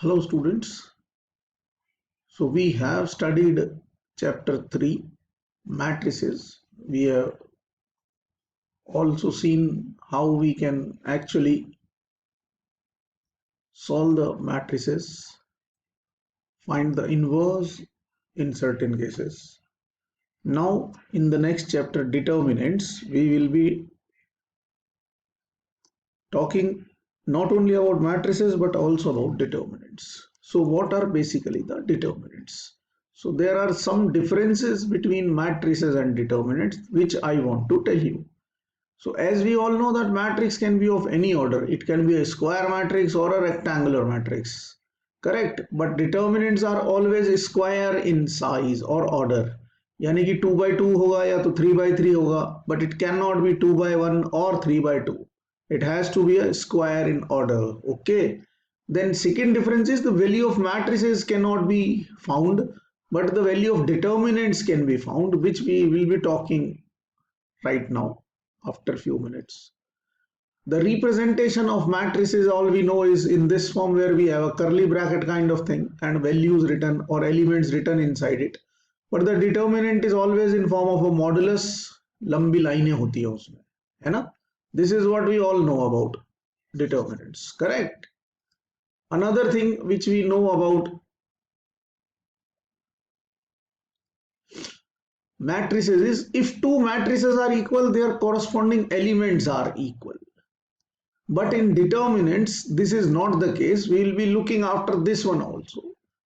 Hello students. So we have studied chapter 3 matrices. We have also seen how we can actually solve the matrices, find the inverse in certain cases. Now in the next chapter determinants we will be talking not only about matrices but also about determinants. So what are basically the determinants? So there are some differences between matrices and determinants which I want to tell you. So as we all know that matrix can be of any order. It can be a square matrix or a rectangular matrix. Correct? But determinants are always square in size or order. यानी कि 2 by 2 होगा या तो 3 by 3 होगा, but it cannot be 2 by 1 or 3 by 2. It has to be a square in order. Okay. Then second difference is the value of matrices cannot be found, but the value of determinants can be found, which we will be talking right now after few minutes. The representation of matrices, all we know is in this form where we have a curly bracket kind of thing and values written or elements written inside it. But the determinant is always in form of a modulus. लंबी लाइनें होती है उसमें, है ना? This is what we all know about determinants. Correct? Another thing which we know about matrices is if two matrices are equal, their corresponding elements are equal. But in determinants, this is not the case. We will be looking after this one also.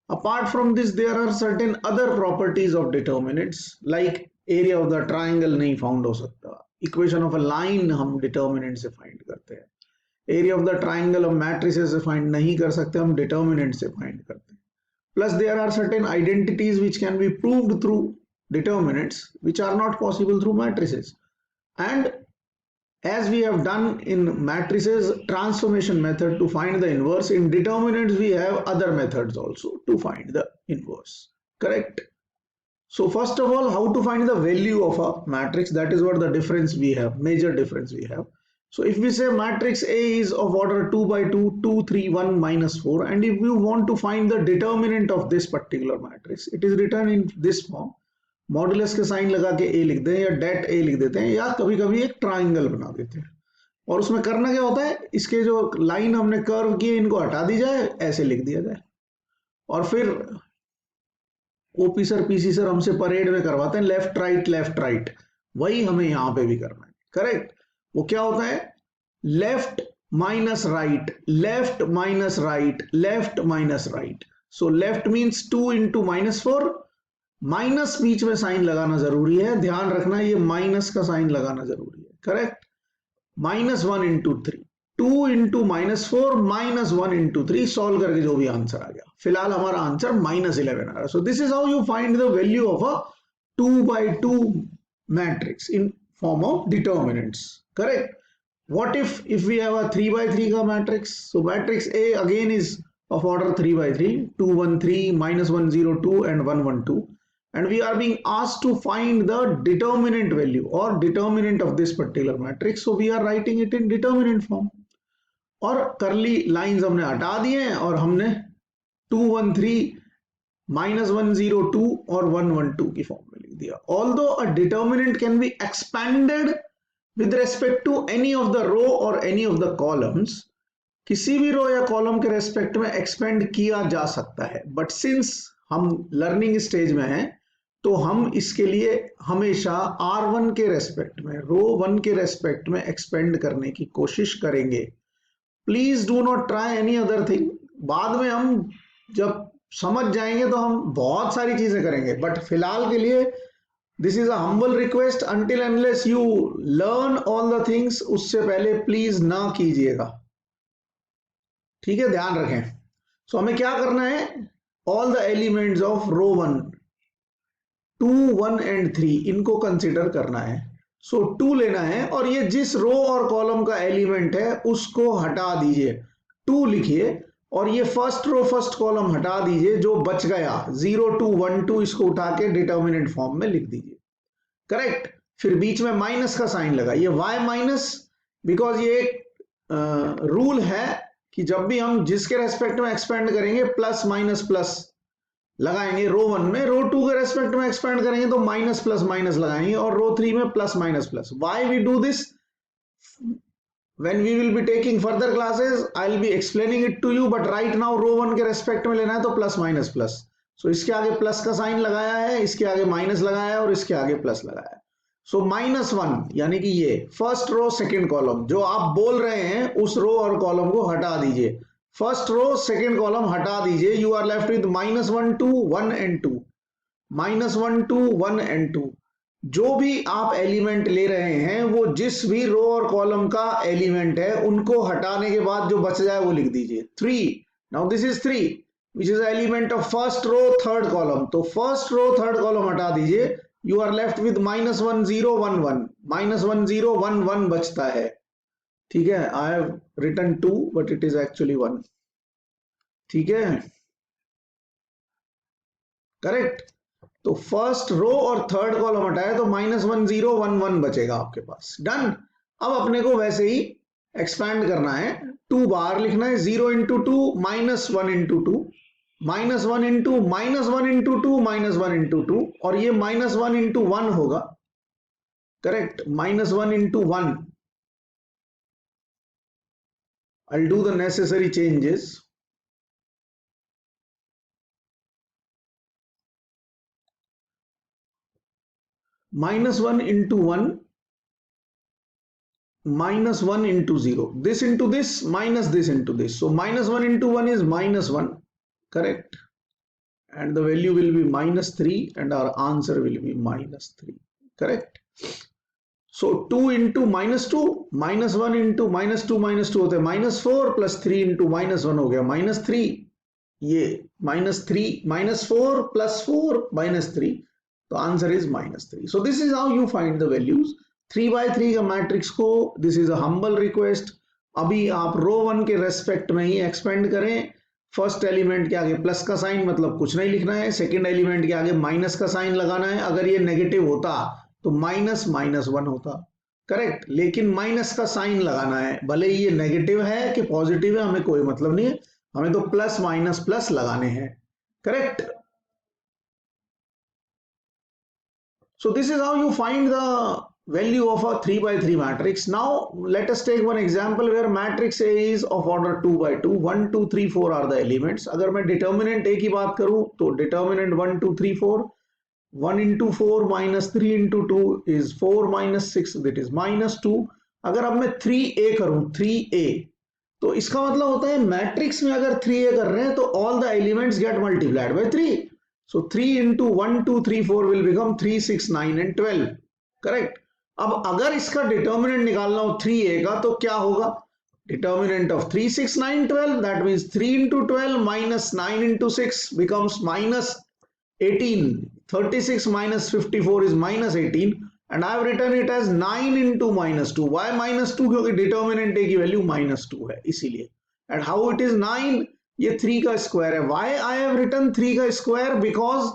Apart from this, there are certain other properties of determinants, like area of the triangle नहीं found हो सकता, equation of a line हम determinant से find करते हैं, area of the triangle हम matrices से find नहीं कर सकते, हम determinant से find करते हैं. Plus there are certain identities which can be proved through determinants which are not possible through matrices. And as we have done in matrices transformation method to find the inverse, in determinants we have other methods also to find the inverse. Correct? So first of all, how to find the value of a matrix? That is what the difference we have, major difference we have. So if we say matrix A is of order 2 by 2, 2, 3, 1, minus 4, and if you want to find the determinant of this particular matrix, it is written in this form. Modulus के sign लगा के ए लिख दें या date ए लिख देते हैं या कभी कभी एक ट्राइंगल बना देते हैं. और उसमें करना क्या होता है, इसके जो लाइन हमने कर्व किए इनको हटा दी जाए, ऐसे लिख दिया जाए. और फिर ओपी सर पीसी सर हमसे परेड में करवाते हैं लेफ्ट राइट, वही हमें यहां पे भी करना है. करेक्ट? वो क्या होता है, left minus right, left minus right, left minus right. So left means 2 into minus 4, minus बीच में साइन लगाना जरूरी है, ध्यान रखना ये माइनस का साइन लगाना जरूरी है. Correct? Minus 1 into 3, 2 into minus 4 minus 1 into 3, solve करके जो भी आंसर आ गया. फिलहाल हमारा आंसर माइनस 11 आ रहा है. So this is how you find the value of a 2 by 2 matrix in form of determinants. Correct? What if we have a 3 by 3 का matrix? So matrix A again is of order 3 by 3, 2 1 3, minus 1 0 2 and 1 1 2. And we are being asked to find the determinant value or determinant of this particular matrix. So we are writing it in determinant form. और curly lines हमने हटा दिए हैं और हमने 2 1 3, minus 1 0 2 और 1 1 2 की form में लिख दिया. Although a determinant can be expanded with respect to any of the row or any of the columns, किसी भी रो या कॉलम के रेस्पेक्ट में एक्सपेंड किया जा सकता है. बट सिंस हम लर्निंग स्टेज में हैं तो हम इसके लिए हमेशा R1 के रेस्पेक्ट में, रो 1 के रेस्पेक्ट में एक्सपेंड करने की कोशिश करेंगे. Please do not try any other thing. बाद में हम जब समझ जाएंगे तो हम बहुत सारी चीजें करेंगे, बट फिलहाल के लिए this is a humble request, until unless you learn all the things, उससे पहले प्लीज ना कीजिएगा. ठीक है, ध्यान रखें. सो हमें क्या करना है, all the elements of row 1, 2 1 and 3 इनको कंसिडर करना है. सो 2 लेना है और ये जिस रो और कॉलम का एलिमेंट है उसको हटा दीजिए, 2 लिखिए. और ये फर्स्ट रो फर्स्ट कॉलम हटा दीजिए, जो बच गया 0 2 1 2 इसको उठा के डिटर्मिनेंट फॉर्म में लिख दीजिए. करेक्ट? फिर बीच में माइनस का साइन लगाइए, वाई माइनस, बिकॉज ये एक रूल है कि जब भी हम जिसके रेस्पेक्ट में एक्सपेंड करेंगे प्लस प्लस लगाएंगे रो 1 में, रो 2 के रेस्पेक्ट में एक्सपेंड करेंगे तो माइनस प्लस माइनस लगाएंगे, और रो 3 में plus plus. Why we do this? When we will be taking further classes, I'll be explaining it to you, but right now रो 1 के रेस्पेक्ट में लेना है तो प्लस प्लस. सो इसके आगे प्लस का साइन लगाया है, इसके आगे माइनस लगाया है और इसके आगे प्लस लगाया है. सो -1 यानी कि ये फर्स्ट रो सेकेंड कॉलम जो आप बोल रहे हैं उस रो और कॉलम को हटा दीजिए. फर्स्ट रो सेकेंड कॉलम हटा दीजिए. You are left with -1 2 1 and 2, -1 2 1 and 2. जो भी आप एलिमेंट ले रहे हैं वो जिस भी रो और कॉलम का एलिमेंट है उनको हटाने के बाद जो बच जाए वो लिख दीजिए. 3. Now this is 3 which is element of first row third column. तो फर्स्ट रो थर्ड कॉलम हटा दीजिए. यू आर लेफ्ट विद -1 0 1 1, -1 0 1 1 बचता है. ठीक है, I have written 2 but it is actually 1. ठीक है, करेक्ट. तो फर्स्ट रो और थर्ड कॉलम हटाए तो -1 0 1 1 बचेगा आपके पास. डन. अब अपने को वैसे ही एक्सपैंड करना है. 2 बाहर लिखना है. 0 into 2 -1 into 2, -1 into -1 into 2 -1 into 2, और ये -1 into 1 होगा. Correct, -1 into 1. I'll do the necessary changes. -1 into 1, -1 into 0. This into this minus this into this. So -1 into 1 is -1. Correct. And the value will be -3 and our answer will be -3. Correct. So 2 into -2, -1 into -2 होते हैं -4 plus 3 into -1 हो गया -3. ये -3 -4 plus 4 -3. तो answer is -3. So this is how you find the values. 3x3 का matrix को, this is a humble request, अभी आप रो 1 के रेस्पेक्ट में ही एक्सपेंड करें. फर्स्ट एलिमेंट के आगे प्लस का साइन मतलब कुछ नहीं लिखना है, सेकंड एलिमेंट के आगे माइनस का साइन लगाना है. अगर ये नेगेटिव होता तो -1 होता. करेक्ट, लेकिन माइनस का साइन लगाना है. भले ही ये नेगेटिव है कि पॉजिटिव है हमें कोई मतलब नहीं है, हमें तो प्लस माइनस प्लस लगाने हैं. Correct. So this is how you find the value of a 3x3 matrix. Now let us take one example where matrix A is of order 2x2. 1 2 3 4 are the elements. अगर मैं determinant A की बात करूं तो determinant 1 2 3 4, 1 into 4 minus 3 into 2 is 4 minus 6, that is -2. अगर अब मैं 3A करूं, 3A, तो इसका मतलब होता है मैट्रिक्स में अगर 3A कर रहे हैं तो all the elements get multiplied by 3. So 3 into 1 2 3 4 will become 3 6 9 and 12. Correct. अब अगर इसका डिटर्मिनेंट निकालना हो 3A का तो क्या होगा? Determinant of 3 6 9 12, that means 3 into 12 minus 9 into 6 becomes -18. 36 minus 54 is -18 and I have written it as 9 into -2. Why -2? क्योंकि डिटर्मिनेंट A की वैल्यू -2 है इसीलिए. And how it is 9? ये 3 का स्क्वायर है. वाई आई हैव रिटन 3 का स्क्वायर? बिकॉज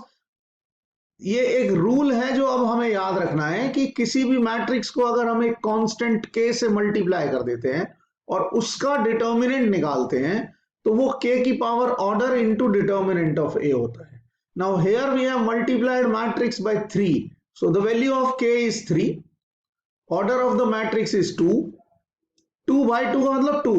ये एक रूल है जो अब हमें याद रखना है कि किसी भी मैट्रिक्स को अगर हम एक कांस्टेंट k से मल्टीप्लाई कर देते हैं और उसका डिटर्मिनेंट निकालते हैं तो वो k की power order into determinant of a होता है. Now here we have multiplied matrix by 3, so the value of k is 3, order of the matrix is 2, 2 by 2 का मतलब 2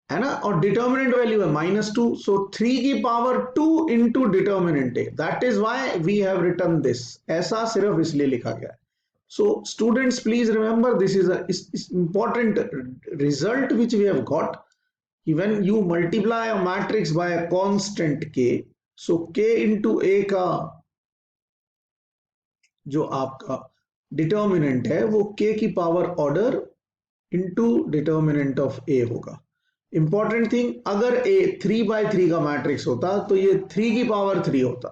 है ना, और डिटर्मिनेंट वैल्यू है -2. सो 3 की पावर 2 इंटू डिटर्मिनेंट है. That is why we have written this. ऐसा सिर्फ इसलिए लिखा गया है. So students please remember this is a important result which we have got. When you multiply a matrix by a constant k, so k into a का जो आपका determinant है वो k की power order into determinant of a होगा. Important thing, अगर A 3x3 का matrix होता तो ये 3 की पावर 3 होता.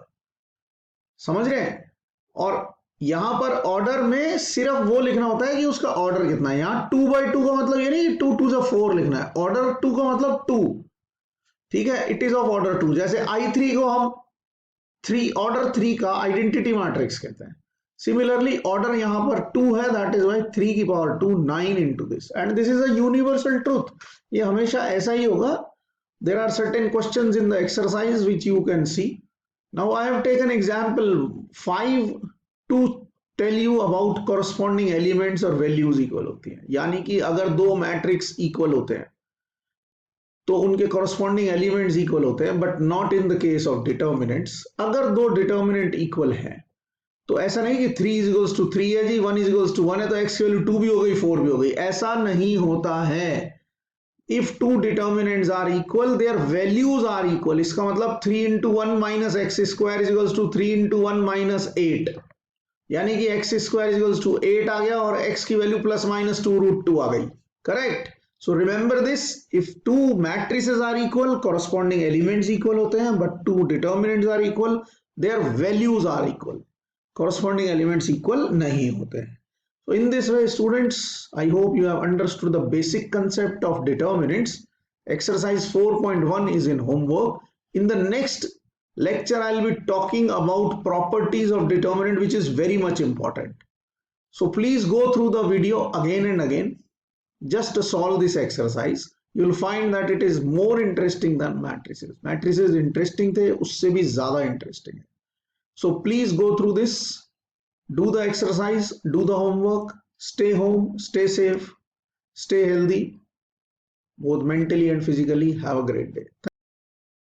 समझ रहे हैं? और यहां पर ऑर्डर में सिर्फ वो लिखना होता है कि उसका ऑर्डर कितना है. यहां 2x2 का मतलब ये नहीं 2 2 4 लिखना है. ऑर्डर 2 का मतलब 2. ठीक है, इट इज ऑफ ऑर्डर 2. जैसे I3 को हम ऑर्डर 3 का आइडेंटिटी मैट्रिक्स कहते हैं. Similarly, order यहाँ पर 2 है, that is why 3 की power 2 9 into this, and this is a universal truth. ये हमेशा ऐसा ही होगा. There are certain questions in the exercise which you can see. Now I have taken example 5 to tell you about corresponding elements और values equal होती हैं. यानी कि अगर दो मैट्रिक्स इक्वल होते हैं तो उनके corresponding elements equal होते हैं, but not in the case of determinants. अगर दो determinant equal हैं तो ऐसा नहीं कि 3 is equals to 3 है जी, 1 is equals to 1 है तो x की वैल्यू 2 भी हो गई 4 भी हो गई, ऐसा नहीं होता है. If two determinants are equal, their values are equal. इसका मतलब 3 into 1 minus x square is equals to 3 into 1 minus 8, यानी कि x square is equals to 8 आ गया और x की वैल्यू plus minus 2 root 2 आ गई. Correct? So remember this, if two matrices are equal, corresponding elements equal होते हैं, but two determinants are equal, their values are equal. Corresponding elements equal नहीं होते हैं. So in this way, students, I hope you have understood the basic concept of determinants. Exercise 4.1 is in homework. In the next lecture, I'll be talking about properties of determinant, which is very much important. So please go through the video again and again. Just to solve this exercise, you will find that it is more interesting than matrices. Matrices interesting थे, उससे भी ज़्यादा interesting है. So please go through this, do the exercise, do the homework, stay home, stay safe, stay healthy, both mentally and physically. Have a great day.